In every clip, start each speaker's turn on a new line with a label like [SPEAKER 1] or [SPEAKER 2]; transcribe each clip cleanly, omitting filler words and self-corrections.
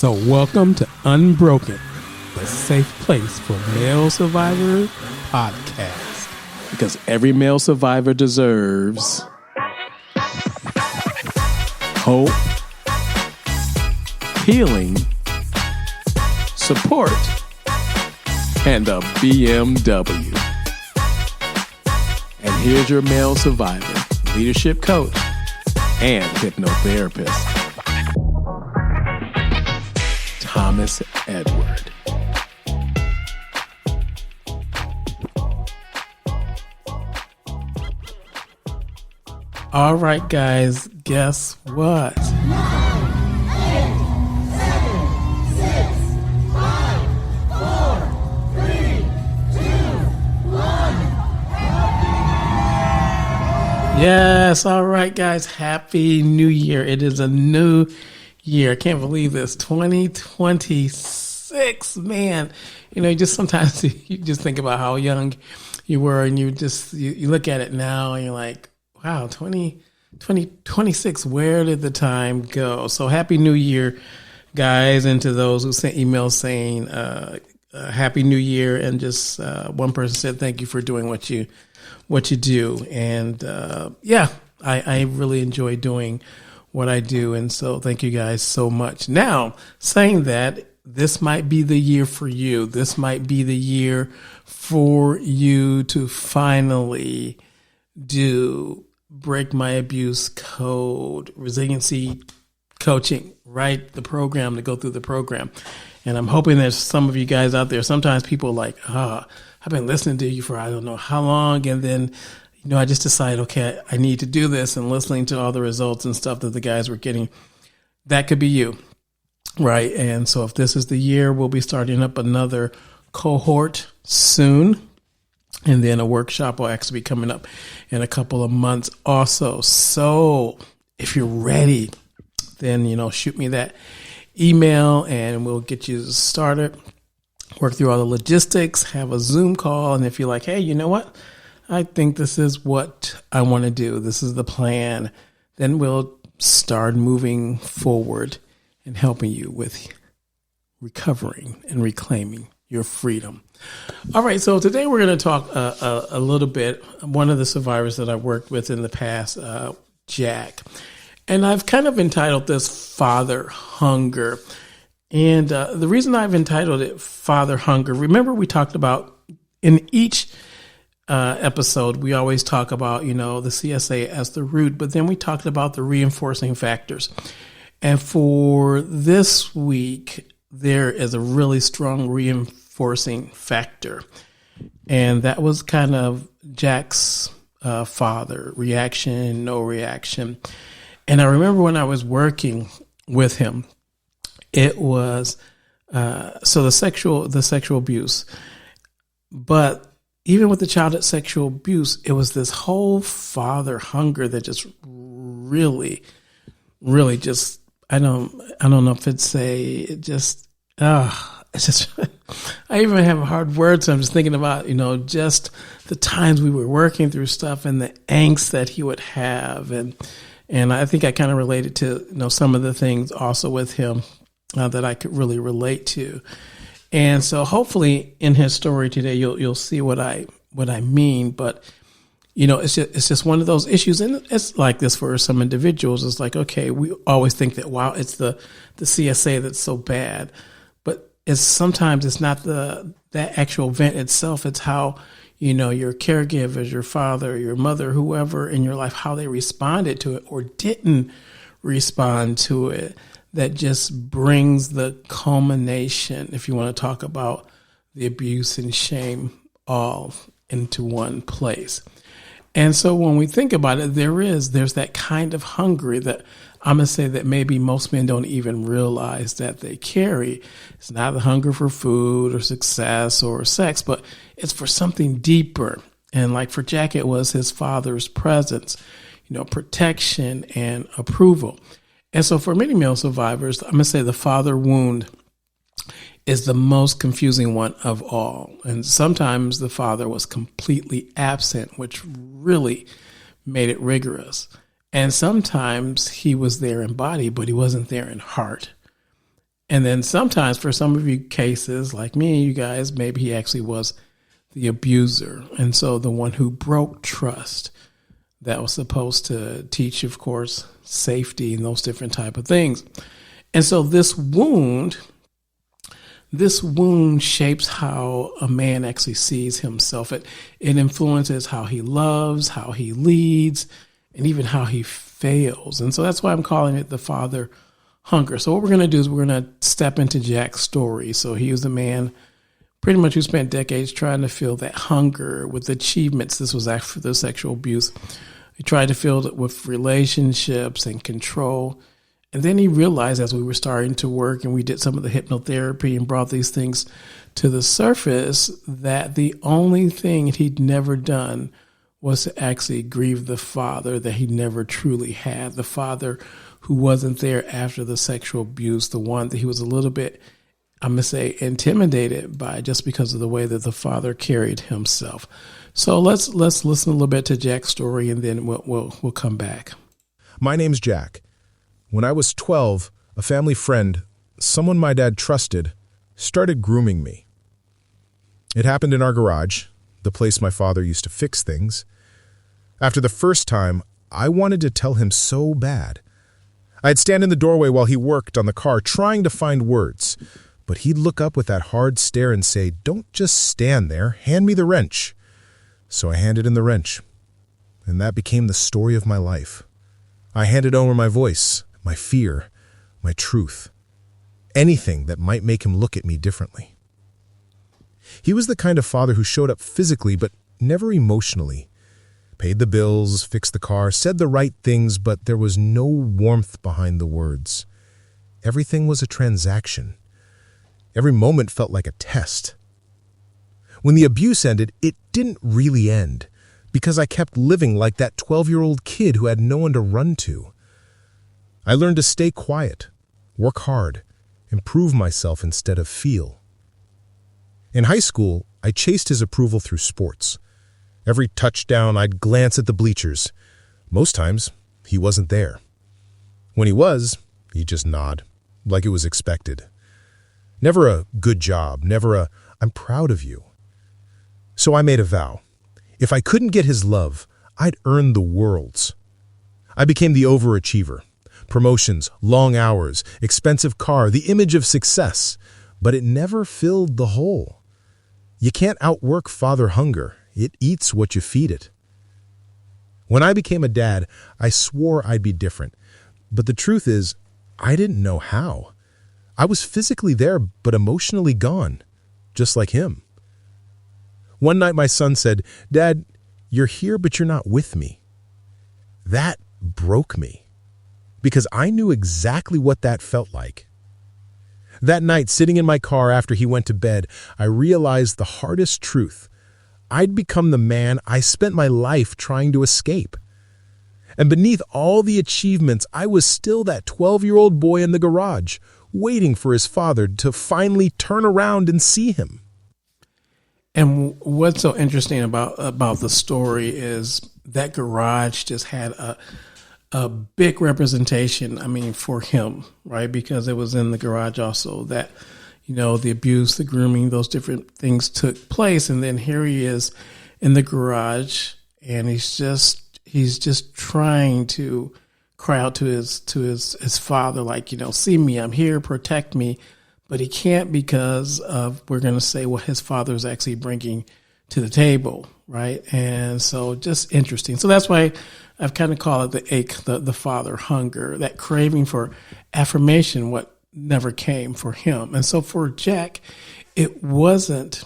[SPEAKER 1] So welcome to Unbroken, the safe place for male survivor podcast. Because every male survivor deserves hope, healing, support, and a BMW. And here's your male survivor, leadership coach, and hypnotherapist, Thomas Edward. All right, guys, guess what?
[SPEAKER 2] 9, 8, 7, 6, 5, 4, 3, 2, 1.
[SPEAKER 1] Yes, all right, guys, Happy New Year. It is a new year. I can't believe this. 2026, man. You know, just sometimes you just think about how young you were and you look at it now and you're like, wow, 2026, where did the time go? So Happy New Year, guys, and to those who sent emails saying Happy New Year, and just one person said thank you for doing what you do. And I really enjoy doing what I do, and so thank you guys so much. Now, saying that, this might be the year for you. This might be the year for you to finally do Break My Abuse Code, resiliency coaching, right? The program, to go through the program. And I'm hoping there's some of you guys out there. Sometimes people are like, I've been listening to you for I don't know how long. And then, you know, I just decided, okay, I need to do this, and listening to all the results and stuff that the guys were getting. That could be you, right? And so if this is the year, we'll be starting up another cohort soon. And then a workshop will actually be coming up in a couple of months also. So if you're ready, then, you know, shoot me that email and we'll get you started, work through all the logistics, have a Zoom call. And if you're like, hey, you know what? I think this is what I want to do. This is the plan. Then we'll start moving forward and helping you with recovering and reclaiming your freedom. All right, so today we're going to talk a little bit. One of the survivors that I worked with in the past, Jack, and I've kind of entitled this Father Hunger. And the reason I've entitled it Father Hunger, remember we talked about in each episode, we always talk about, you know, the CSA as the root, but then we talked about the reinforcing factors. And for this week, there is a really strong reinforcing factor. And that was kind of Jack's father, reaction, no reaction. And I remember when I was working with him, it was, so the sexual abuse, but even with the childhood sexual abuse, it was this whole father hunger that just really just, I don't know if it's it's just, I even have hard words. I'm just thinking about, you know, just the times we were working through stuff and the angst that he would have. And I think I kind of related to, you know, some of the things also with him that I could really relate to. And so hopefully in his story today, you'll see what I mean. But, you know, it's just one of those issues. And it's like this for some individuals. It's like, okay, we always think that, wow, it's the CSA that's so bad. But sometimes it's not that actual event itself. It's how, you know, your caregivers, your father, your mother, whoever in your life, how they responded to it or didn't respond to it, that just brings the culmination, if you want to talk about the abuse and shame, all into one place. And so when we think about it, there's that kind of hungry that I'm going to say that maybe most men don't even realize that they carry. It's not the hunger for food or success or sex, but it's for something deeper. And like for Jack, it was his father's presence, you know, protection and approval. And so for many male survivors, I'm going to say the father wound is the most confusing one of all. And sometimes the father was completely absent, which really made it rigorous. And sometimes he was there in body, but he wasn't there in heart. And then sometimes for some of you cases, like me, you guys, maybe he actually was the abuser. And so the one who broke trust that was supposed to teach, of course, safety and those different type of things. And so this wound shapes how a man actually sees himself. It influences how he loves, how he leads, and even how he fails. And so that's why I'm calling it the father hunger. So what we're going to do is we're going to step into Jack's story. So he was a man pretty much who spent decades trying to fill that hunger with achievements. This was after the sexual abuse. He tried to fill it with relationships and control. And then he realized as we were starting to work and we did some of the hypnotherapy and brought these things to the surface, that the only thing he'd never done was to actually grieve the father that he never truly had, the father who wasn't there after the sexual abuse, the one that he was a little bit, I'm going to say, intimidated by just because of the way that the father carried himself. So let's listen a little bit to Jack's story, and then we'll come back.
[SPEAKER 3] My name's Jack. When I was 12, a family friend, someone my dad trusted, started grooming me. It happened in our garage, the place my father used to fix things. After the first time, I wanted to tell him so bad. I'd stand in the doorway while he worked on the car, trying to find words. But he'd look up with that hard stare and say, "Don't just stand there, hand me the wrench." So I handed him the wrench. And that became the story of my life. I handed over my voice, my fear, my truth. Anything that might make him look at me differently. He was the kind of father who showed up physically, but never emotionally. Paid the bills, fixed the car, said the right things, but there was no warmth behind the words. Everything was a transaction. Every moment felt like a test. When the abuse ended, it didn't really end, because I kept living like that 12-year-old kid who had no one to run to. I learned to stay quiet, work hard, improve myself instead of feel. In high school, I chased his approval through sports. Every touchdown, I'd glance at the bleachers. Most times, he wasn't there. When he was, he'd just nod, like it was expected. Never a "good job," never a "I'm proud of you." So I made a vow. If I couldn't get his love, I'd earn the world's. I became the overachiever. Promotions, long hours, expensive car, the image of success. But it never filled the hole. You can't outwork father hunger. It eats what you feed it. When I became a dad, I swore I'd be different. But the truth is, I didn't know how. I was physically there, but emotionally gone, just like him. One night my son said, "Dad, you're here, but you're not with me." That broke me, because I knew exactly what that felt like. That night, sitting in my car after he went to bed, I realized the hardest truth. I'd become the man I spent my life trying to escape. And beneath all the achievements, I was still that 12-year-old boy in the garage, waiting for his father to finally turn around and see him.
[SPEAKER 1] And what's so interesting about the story is that garage just had a big representation, for him, right? Because it was in the garage also that, the abuse, the grooming, those different things took place. And then here he is in the garage, and he's just trying to cry out to his father, like, see me, I'm here, protect me. But he can't because of, we're going to say, what his father is actually bringing to the table, right? And so just interesting. So that's why I've kind of called it the ache, the father hunger, that craving for affirmation, what never came for him. And so for Jack, it wasn't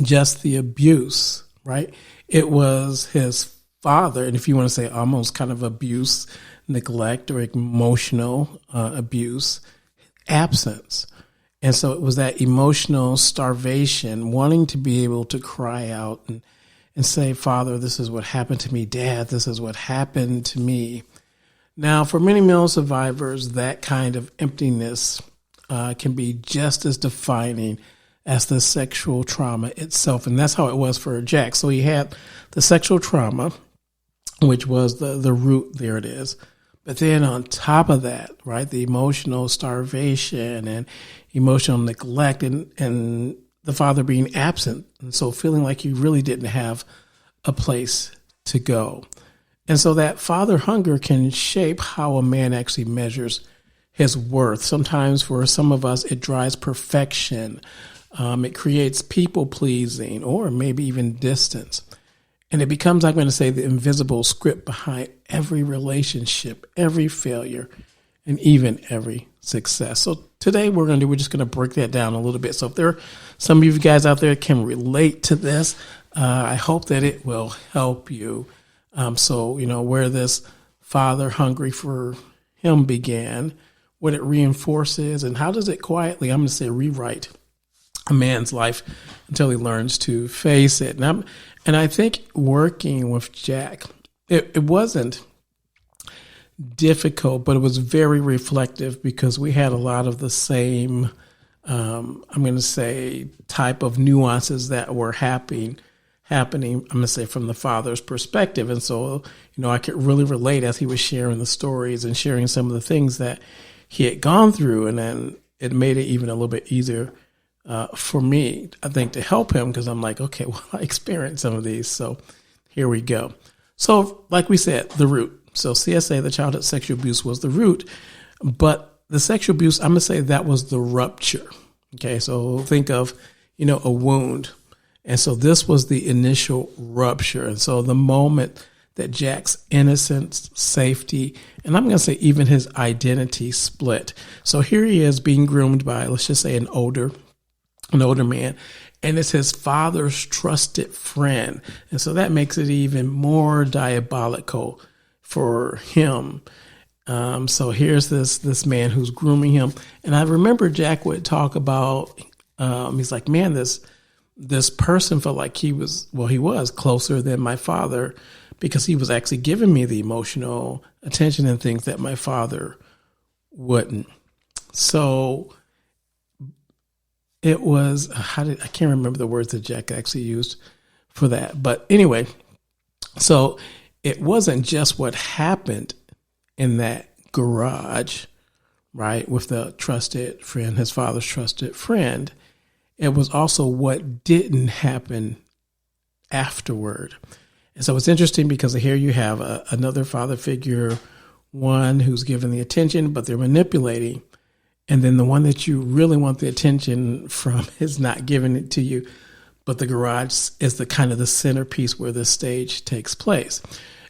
[SPEAKER 1] just the abuse, right? It was his father, and if you want to say almost kind of abuse, neglect, or emotional abuse, absence. And so it was that emotional starvation, wanting to be able to cry out and say, "Father, this is what happened to me. Dad, this is what happened to me." Now, for many male survivors, that kind of emptiness can be just as defining as the sexual trauma itself. And that's how it was for Jack. So he had the sexual trauma, which was the root, there it is. But then on top of that, right, the emotional starvation and emotional neglect and the father being absent. And so feeling like he really didn't have a place to go. And so that father hunger can shape how a man actually measures his worth. Sometimes for some of us, it drives perfection. It creates people pleasing or maybe even distance. And it becomes, I'm going to say, the invisible script behind every relationship, every failure, and even every success. So today we're just going to break that down a little bit. So if there are some of you guys out there can relate to this, I hope that it will help you. So, where this father hungry for him began, what it reinforces, and how does it quietly, I'm going to say, rewrite a man's life until he learns to face it. And I think working with Jack, it wasn't difficult, but it was very reflective because we had a lot of the same, I'm going to say, type of nuances that were happening, I'm going to say, from the father's perspective. And so, I could really relate as he was sharing the stories and sharing some of the things that he had gone through. And then it made it even a little bit easier for me, I think, to help him, because I'm like, okay, well, I experienced some of these. So here we go. So like we said, the root. So CSA, the childhood sexual abuse, was the root. But the sexual abuse, I'm going to say that was the rupture. Okay, so think of, a wound. And so this was the initial rupture. And so the moment that Jack's innocence, safety, and I'm going to say even his identity split. So here he is being groomed by, let's just say, an older man, and it's his father's trusted friend. And so that makes it even more diabolical for him. So here's this man who's grooming him. And I remember Jack would talk about, he's like, man, this person felt like he was closer than my father, because he was actually giving me the emotional attention and things that my father wouldn't. So it was, I can't remember the words that Jack actually used for that. But anyway, so it wasn't just what happened in that garage, right, with the trusted friend, his father's trusted friend. It was also what didn't happen afterward. And so it's interesting because here you have another father figure, one who's given the attention, but they're manipulating. And then the one that you really want the attention from is not giving it to you. But the garage is the kind of the centerpiece where the stage takes place.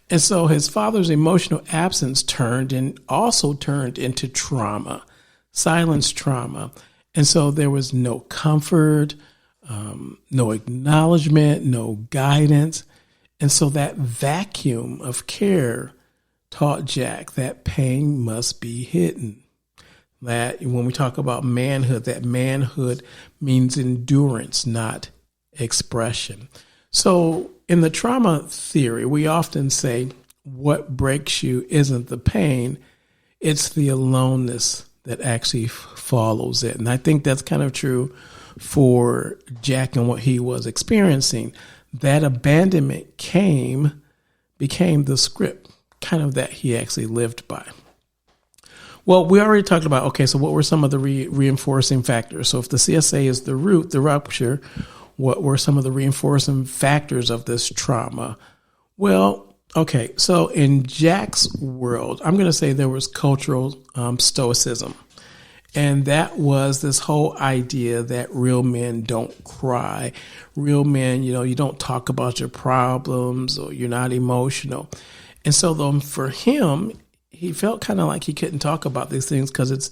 [SPEAKER 1] And so his father's emotional absence turned into trauma, silence trauma. And so there was no comfort, no acknowledgement, no guidance. And so that vacuum of care taught Jack that pain must be hidden. That when we talk about manhood, that manhood means endurance, not expression. So in the trauma theory, we often say what breaks you isn't the pain, it's the aloneness that actually follows it. And I think that's kind of true for Jack and what he was experiencing. That abandonment became the script kind of that he actually lived by. Well, we already talked about, okay, so what were some of the reinforcing factors? So if the CSA is the root, the rupture, what were some of the reinforcing factors of this trauma? Well, okay, so in Jack's world, I'm going to say there was cultural stoicism. And that was this whole idea that real men don't cry. Real men, you don't talk about your problems, or you're not emotional. And so for him, he felt kind of like he couldn't talk about these things because it's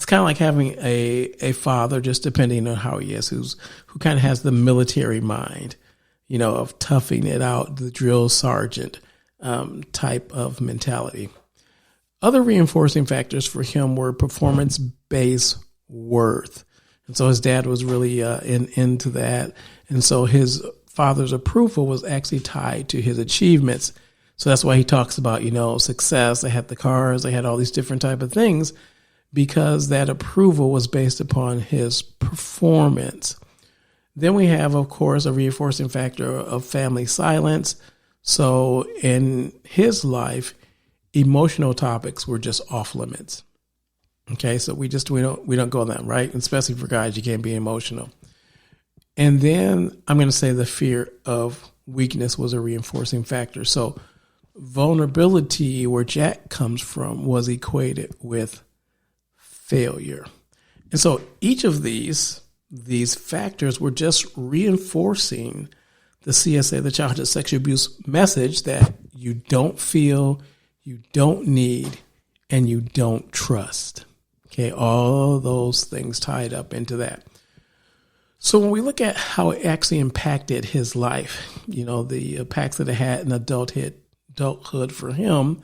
[SPEAKER 1] kind of like having a father, just depending on how he is, who kind of has the military mind, of toughing it out, the drill sergeant type of mentality. Other reinforcing factors for him were performance-based worth. And so his dad was really into that. And so his father's approval was actually tied to his achievements. So that's why he talks about, success. They had the cars, they had all these different type of things, because that approval was based upon his performance. Then we have, of course, a reinforcing factor of family silence. So in his life, emotional topics were just off limits. Okay, so we don't go on that, right? And especially for guys, you can't be emotional. And then I'm going to say the fear of weakness was a reinforcing factor. So vulnerability, where Jack comes from, was equated with failure. And so each of these factors were just reinforcing the CSA, the childhood sexual abuse message, that you don't feel, you don't need, and you don't trust. Okay, all those things tied up into that. So when we look at how it actually impacted his life, the impacts that it had in adulthood for him,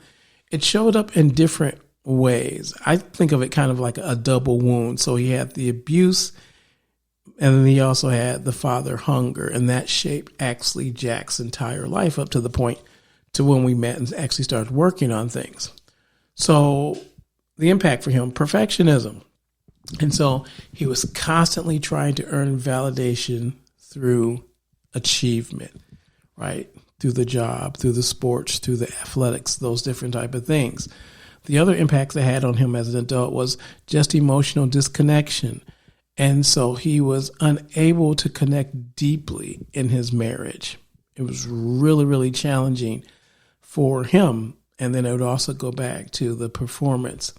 [SPEAKER 1] it showed up in different ways. I think of it kind of like a double wound. So he had the abuse, and then he also had the father hunger, and that shaped actually Jack's entire life up to the point to when we met and actually started working on things. So the impact for him, perfectionism. And so he was constantly trying to earn validation through achievement, right? Through the job, through the sports, through the athletics, those different type of things. The other impacts it had on him as an adult was just emotional disconnection. And so he was unable to connect deeply in his marriage. It was really, really challenging for him. And then it would also go back to the performance.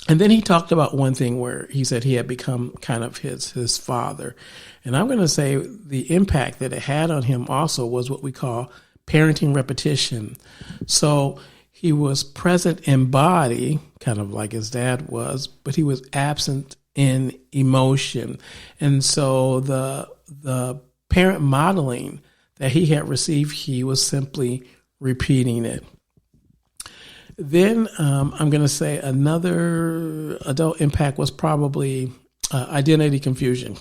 [SPEAKER 1] And then he talked about one thing where he said he had become kind of his father. And I'm going to say the impact that it had on him also was what we call parenting repetition. So he was present in body, kind of like his dad was, but he was absent in emotion. And so the parent modeling that he had received, he was simply repeating it. Then I'm going to say another adult impact was probably identity confusion.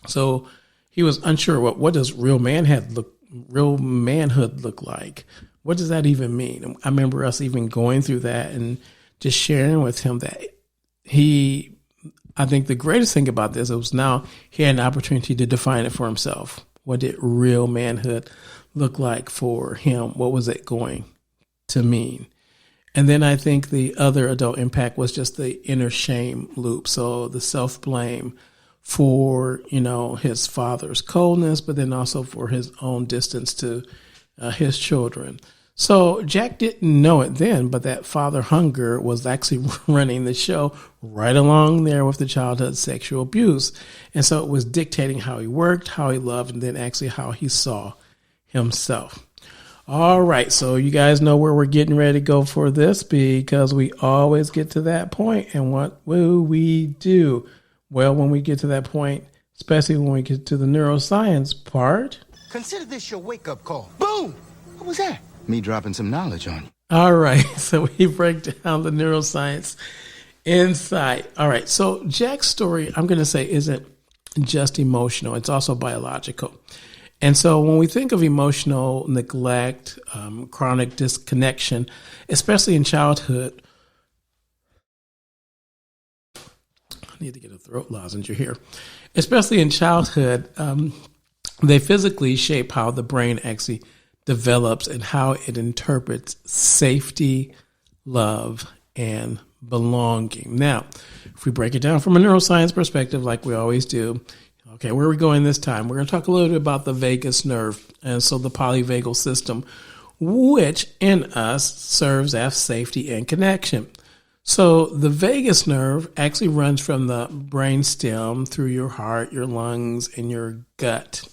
[SPEAKER 1] So he was unsure what does real manhood look like? What does that even mean? I remember us even going through that and just sharing with him that I think the greatest thing about this was now he had an opportunity to define it for himself. What did real manhood look like for him? What was it going to mean? And then I think the other adult impact was just the inner shame loop. So the self-blame for, his father's coldness, but then also for his own distance to his children. So Jack didn't know it then, but that father hunger was actually running the show right along there with the childhood sexual abuse. And so it was dictating how he worked, how he loved, and then actually how he saw himself. All right, so you guys know where we're getting ready to go for this, because we always get to that point. And what will we do? Well, when we get to that point, especially when we get to the neuroscience part.
[SPEAKER 4] Consider this your wake-up call. Boom! What was that? Me dropping some knowledge on you.
[SPEAKER 1] All right, so we break down the neuroscience insight. All right, so Jack's story, I'm going to say, isn't just emotional. It's also biological. And so when we think of emotional neglect, chronic disconnection, especially in childhood, I need to get a throat lozenge here, especially in childhood, they physically shape how the brain actually develops and how it interprets safety, love, and belonging. Now, if we break it down from a neuroscience perspective, like we always do, okay, where are we going this time? We're going to talk a little bit about the vagus nerve, and so the polyvagal system, which in us serves as safety and connection. So the vagus nerve actually runs from the brainstem through your heart, your lungs, and your gut.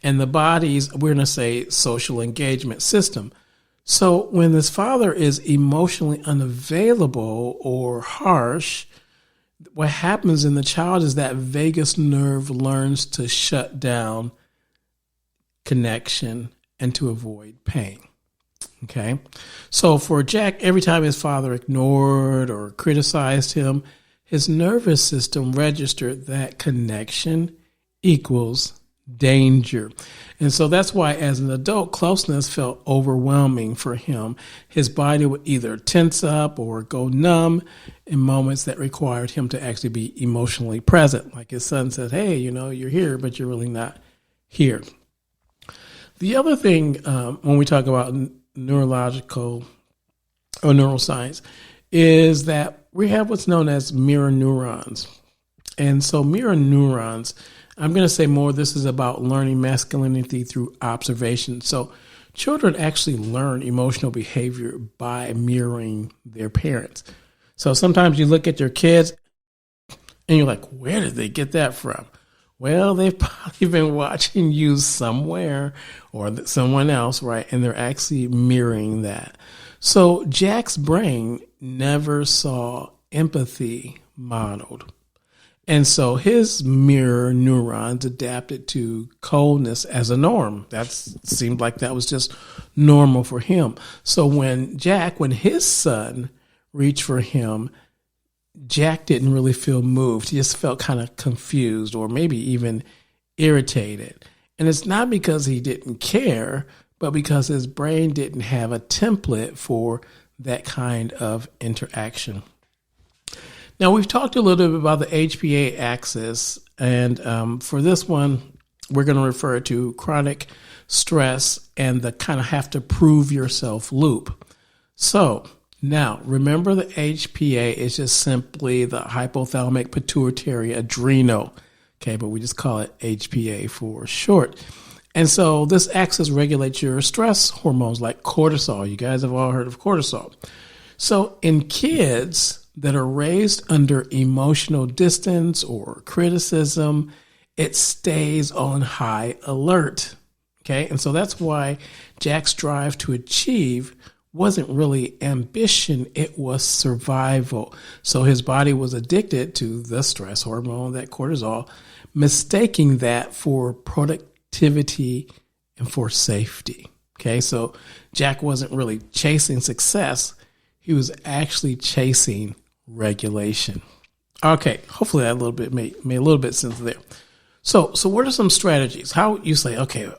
[SPEAKER 1] And the body's, we're going to say, social engagement system. So when this father is emotionally unavailable or harsh, what happens in the child is that vagus nerve learns to shut down connection and to avoid pain. Okay. So for Jack, every time his father ignored or criticized him, his nervous system registered that connection equals danger. And so that's why as an adult, closeness felt overwhelming for him. His body would either tense up or go numb in moments that required him to actually be emotionally present. Like his son said, hey, you're here, but you're really not here. The other thing when we talk about neurological or neuroscience is that we have what's known as mirror neurons. And so mirror neurons, I'm going to say more, this is about learning masculinity through observation. So children actually learn emotional behavior by mirroring their parents. So sometimes you look at your kids and you're like, where did they get that from? Well, they've probably been watching you somewhere or someone else, right? And they're actually mirroring that. So Jack's brain never saw empathy modeled. And so his mirror neurons adapted to coldness as a norm. That seemed like that was just normal for him. So when his son reached for him, Jack didn't really feel moved. He just felt kind of confused or maybe even irritated. And it's not because he didn't care, but because his brain didn't have a template for that kind of interaction. Now, we've talked a little bit about the HPA axis, and for this one, we're going to refer to chronic stress and the kind of have to prove yourself loop. So now, remember the HPA is just simply the hypothalamic pituitary adrenal, okay, but we just call it HPA for short. And so this axis regulates your stress hormones like cortisol. You guys have all heard of cortisol. So in kids that are raised under emotional distance or criticism, it stays on high alert. Okay. And so that's why Jack's drive to achieve wasn't really ambition. It was survival. So his body was addicted to the stress hormone, that cortisol, mistaking that for productivity and for safety. Okay. So Jack wasn't really chasing success. He was actually chasing regulation. Okay, hopefully that a little bit made a little bit sense there. So what are some strategies? How you say, okay,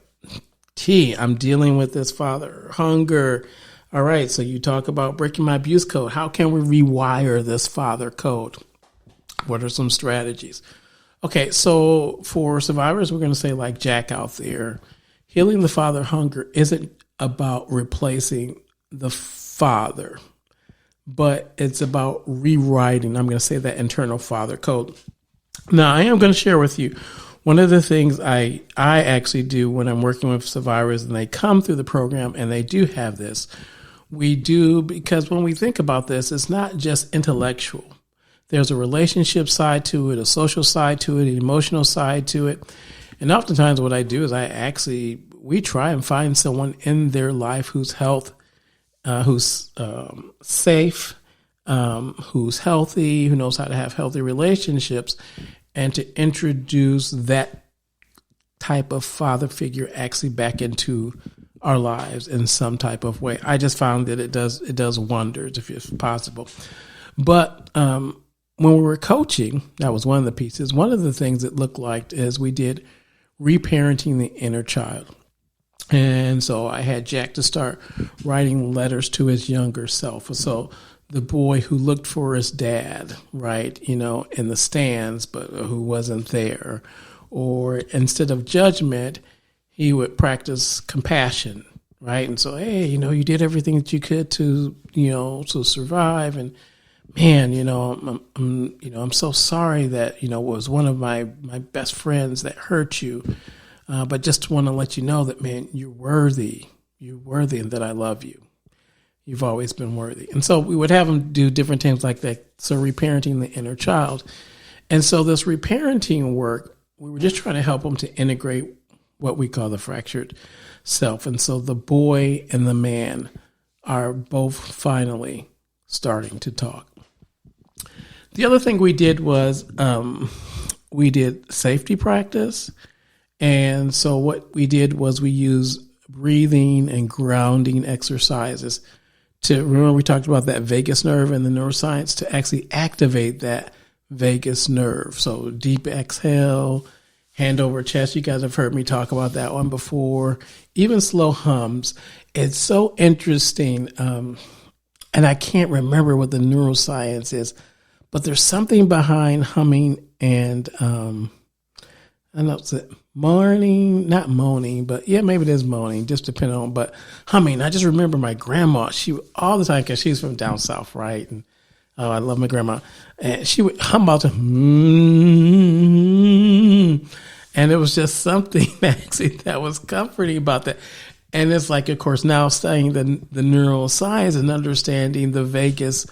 [SPEAKER 1] I'm dealing with this father hunger. All right, so you talk about breaking my abuse code. How can we rewire this father code? What are some strategies? Okay, so for survivors, we're going to say like Jack out there, healing the father hunger isn't about replacing the father, but it's about rewriting. I'm going to say that internal father code. Now, I am going to share with you one of the things I actually do when I'm working with survivors and they come through the program and they do have this. We do, because when we think about this, it's not just intellectual. There's a relationship side to it, a social side to it, an emotional side to it. And oftentimes what I do is we try and find someone in their life who's safe, who's healthy, who knows how to have healthy relationships, and to introduce that type of father figure actually back into our lives in some type of way. I just found that it does wonders if it's possible. But when we were coaching, that was one of the pieces. One of the things it looked like is we did reparenting the inner child. And so I had Jack to start writing letters to his younger self. So the boy who looked for his dad, right, in the stands, but who wasn't there. Or instead of judgment, he would practice compassion, right? And so, hey, you did everything that you could to survive. And man, I'm so sorry that, it was one of my best friends that hurt you. But just want to let you know that, man, you're worthy and that I love you. You've always been worthy. And so we would have them do different things like that. So reparenting the inner child. And so this reparenting work, we were just trying to help them to integrate what we call the fractured self. And so the boy and the man are both finally starting to talk. The other thing we did was we did safety practice. And so what we did was we used breathing and grounding exercises to, remember we talked about that vagus nerve and the neuroscience, to actually activate that vagus nerve. So deep exhale, hand over chest. You guys have heard me talk about that one before. Even slow hums. It's so interesting. And I can't remember what the neuroscience is, but there's something behind humming and I know it's not moaning, but yeah, maybe it is moaning, just depending on, but humming. I just remember my grandma, she would all the time, because she's from down south, right? And oh, I love my grandma. And she would hum out to, and it was just something actually that was comforting about that. And it's like, of course, now studying the neuroscience and understanding the vagus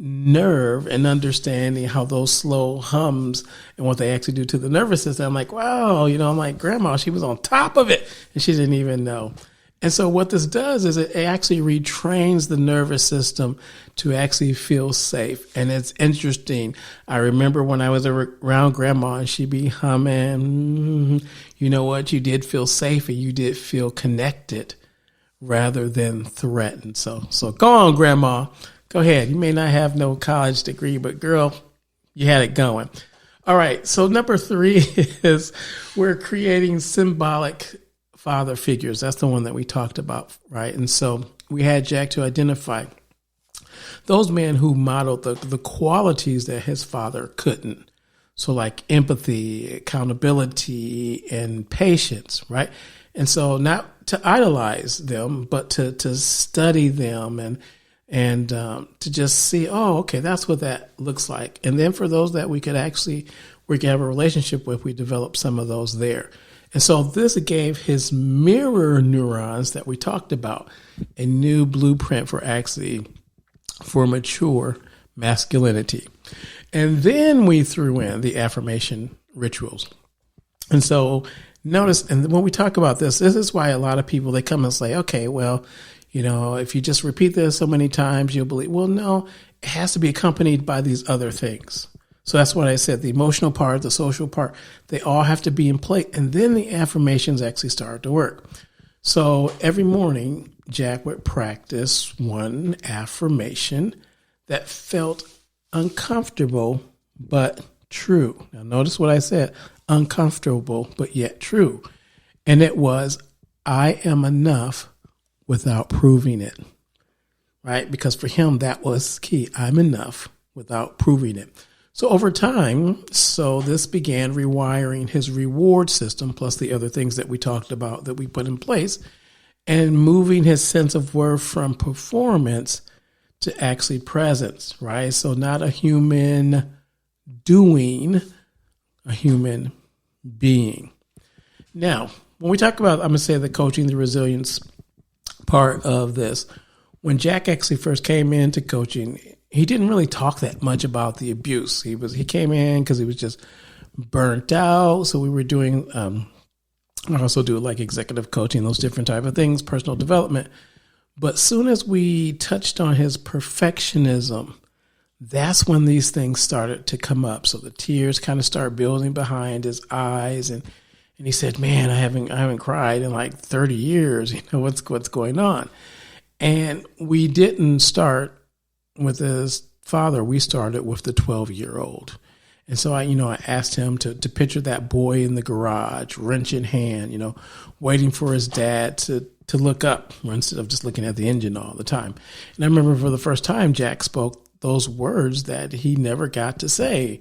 [SPEAKER 1] nerve and understanding how those slow hums and what they actually do to the nervous system. I'm like, wow, I'm like, grandma, she was on top of it and she didn't even know. And so what this does is it actually retrains the nervous system to actually feel safe. And it's interesting. I remember when I was around grandma and she'd be humming, you know what? You did feel safe and you did feel connected rather than threatened. So go on, grandma. Go ahead. You may not have no college degree, but girl, you had it going. All right. So number 3 is we're creating symbolic father figures. That's the one that we talked about, right? And so we had Jack to identify those men who modeled the qualities that his father couldn't. So like empathy, accountability, and patience, right? And so not to idolize them, but to study them and to just see, oh, okay, that's what that looks like. And then for those that we could have a relationship with, we developed some of those there. And so this gave his mirror neurons that we talked about a new blueprint for mature masculinity. And then we threw in the affirmation rituals. And so notice, and when we talk about this is why a lot of people, they come and say, okay, well, if you just repeat this so many times, you'll believe. Well, no, it has to be accompanied by these other things. So that's what I said, the emotional part, the social part, they all have to be in play. And then the affirmations actually start to work. So every morning, Jack would practice one affirmation that felt uncomfortable, but true. Now notice what I said, uncomfortable, but yet true. And it was, I am enough without proving it, right? Because for him, that was key. I'm enough without proving it. So over time, this began rewiring his reward system, plus the other things that we talked about that we put in place, and moving his sense of worth from performance to actually presence, right? So not a human doing, a human being. Now, when we talk about, I'm going to say the coaching, the resilience part of this, when Jack actually first came into coaching, he didn't really talk that much about the abuse. He came in because he was just burnt out. So we were doing, I also do like executive coaching, those different type of things, personal development. But soon as we touched on his perfectionism, that's when these things started to come up. So the tears kind of start building behind his eyes, and he said, "Man, I haven't cried in like 30 years. What's going on?" And we didn't start with his father. We started with the 12-year-old. And so I asked him to picture that boy in the garage, wrench in hand, waiting for his dad to look up instead of just looking at the engine all the time. And I remember for the first time, Jack spoke those words that he never got to say,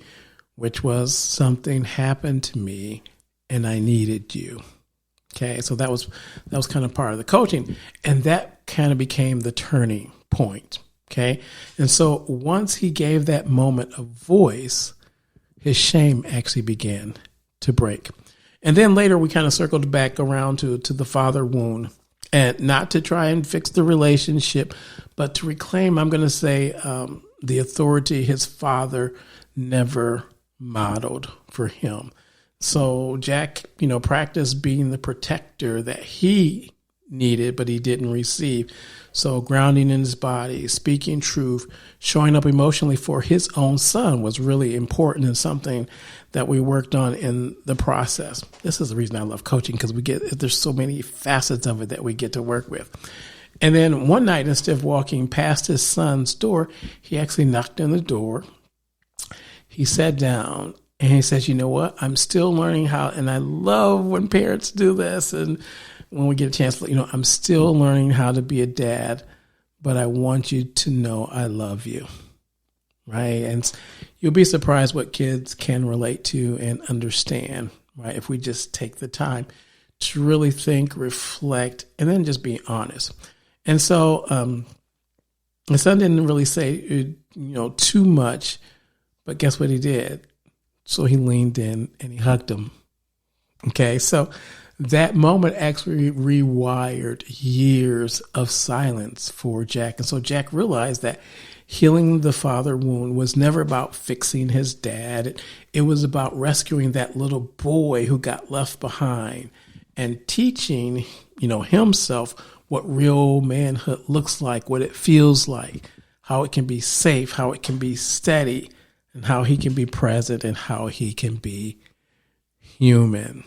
[SPEAKER 1] which was, something happened to me and I needed you. Okay. So that was kind of part of the coaching, and that kind of became the turning point. Okay. And so once he gave that moment of voice, his shame actually began to break. And then later we kind of circled back around to the father wound, and not to try and fix the relationship, but to reclaim, I'm going to say, the authority his father never modeled for him. So Jack, practiced being the protector that he needed, but he didn't receive. So grounding in his body, speaking truth, showing up emotionally for his own son was really important, and something that we worked on in the process. This is the reason I love coaching, because there's so many facets of it that we get to work with. And then one night, instead of walking past his son's door, he actually knocked on the door. He sat down and he says, "You know what? I'm still learning how," and I love when parents do this, and when we get a chance, "I'm still learning how to be a dad, but I want you to know I love you." Right? And you'll be surprised what kids can relate to and understand, right? If we just take the time to really think, reflect, and then just be honest. And so his son didn't really say, too much, but guess what he did? So he leaned in and he hugged him. Okay, so that moment actually rewired years of silence for Jack. And so Jack realized that healing the father wound was never about fixing his dad. It was about rescuing that little boy who got left behind and teaching, himself what real manhood looks like, what it feels like, how it can be safe, how it can be steady, and how he can be present and how he can be human.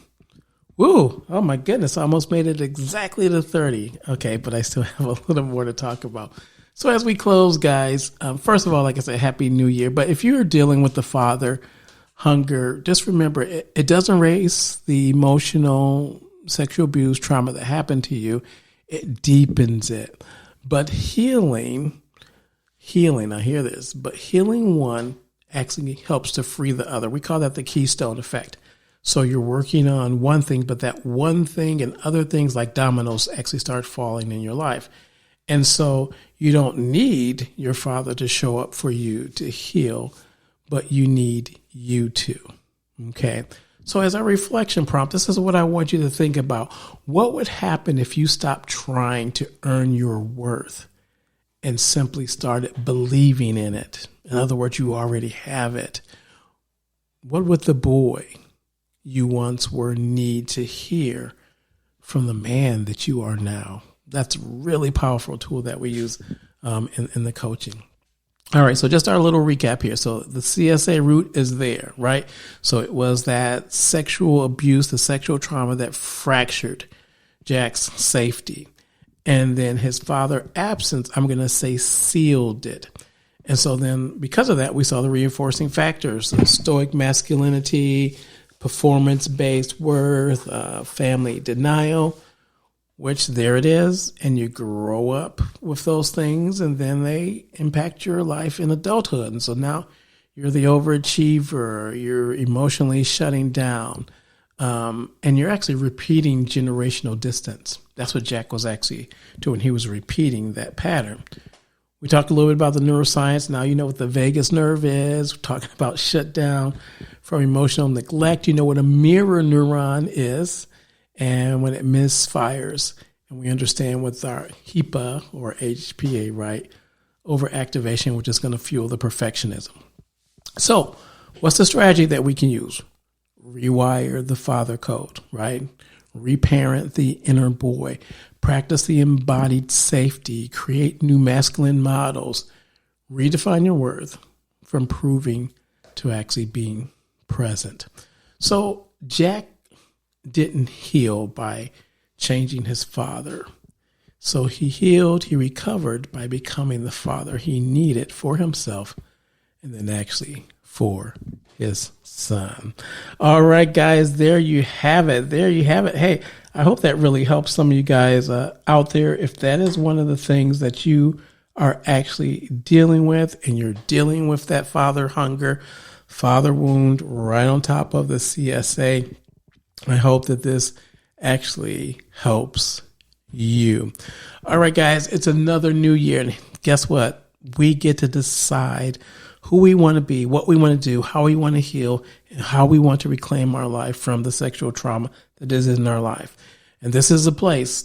[SPEAKER 1] Woo! Oh my goodness, I almost made it exactly to 30. Okay, but I still have a little more to talk about. So as we close, guys, first of all, like I said, Happy New Year. But if you're dealing with the father hunger, just remember it doesn't erase the emotional sexual abuse trauma that happened to you. It deepens it. But healing, I hear this, but healing one actually helps to free the other. We call that the keystone effect. So you're working on one thing, but that one thing and other things like dominoes actually start falling in your life. And so you don't need your father to show up for you to heal, but you need you to. Okay. So as a reflection prompt, this is what I want you to think about. What would happen if you stopped trying to earn your worth and simply started believing in it? In other words, you already have it. What would the boy you once were need to hear from the man that you are now? That's a really powerful tool that we use in the coaching. All right, so just our little recap here. So the CSA root is there, right? So it was that sexual abuse, the sexual trauma that fractured Jack's safety. And then his father's absence, I'm going to say, sealed it. And so then because of that, we saw the reinforcing factors, the stoic masculinity, performance-based worth, family denial, which there it is. And you grow up with those things and then they impact your life in adulthood. And so now you're the overachiever, you're emotionally shutting down, and you're actually repeating generational distance. That's what Jack was actually doing. He was repeating that pattern. We talked a little bit about the neuroscience. Now you know what the vagus nerve is. We're talking about shutdown from emotional neglect. You know what a mirror neuron is and when it misfires. And we understand with our HEPA or HPA, right? Overactivation, which is going to fuel the perfectionism. So what's the strategy that we can use? Rewire the father code, right? Reparent the inner boy. Practice the embodied safety, create new masculine models, redefine your worth from proving to actually being present. So Jack didn't heal by changing his father. So he healed, he recovered by becoming the father he needed for himself and then actually for his son. All right, guys, there you have it. There you have it. Hey, I hope that really helps some of you guys out there. If that is one of the things that you are actually dealing with and you're dealing with that father hunger, father wound right on top of the CSA, I hope that this actually helps you. All right, guys, it's another new year. And guess what? We get to decide who we want to be, what we want to do, how we want to heal, and how we want to reclaim our life from the sexual trauma that is in our life. And this is a place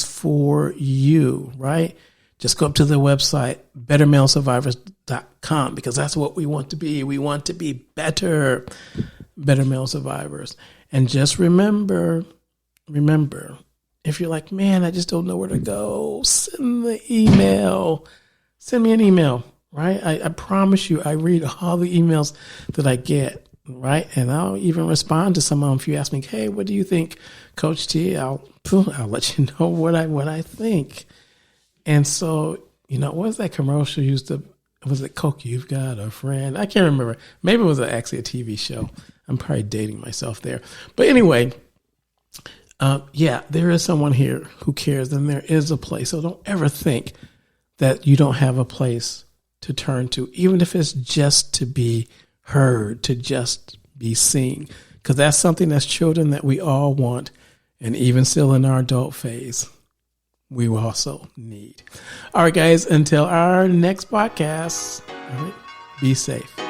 [SPEAKER 1] for you, right? Just go up to the website, bettermalesurvivors.com, because that's what we want to be. We want to be better male survivors. And just remember, if you're like, man, I just don't know where to go, send me an email. Right? I promise you, I read all the emails that I get, right? And I'll even respond to some of them if you ask me, hey, what do you think, Coach T? I'll let you know what I think. And so, what was that commercial was it Coke, You've Got a Friend? I can't remember. Maybe it was actually a TV show. I'm probably dating myself there. But anyway, there is someone here who cares, and there is a place. So don't ever think that you don't have a place to turn to, even if it's just to be heard, to just be seen, because that's something as children that we all want. And even still in our adult phase, we will also need. All right, guys, until our next podcast, all right, be safe.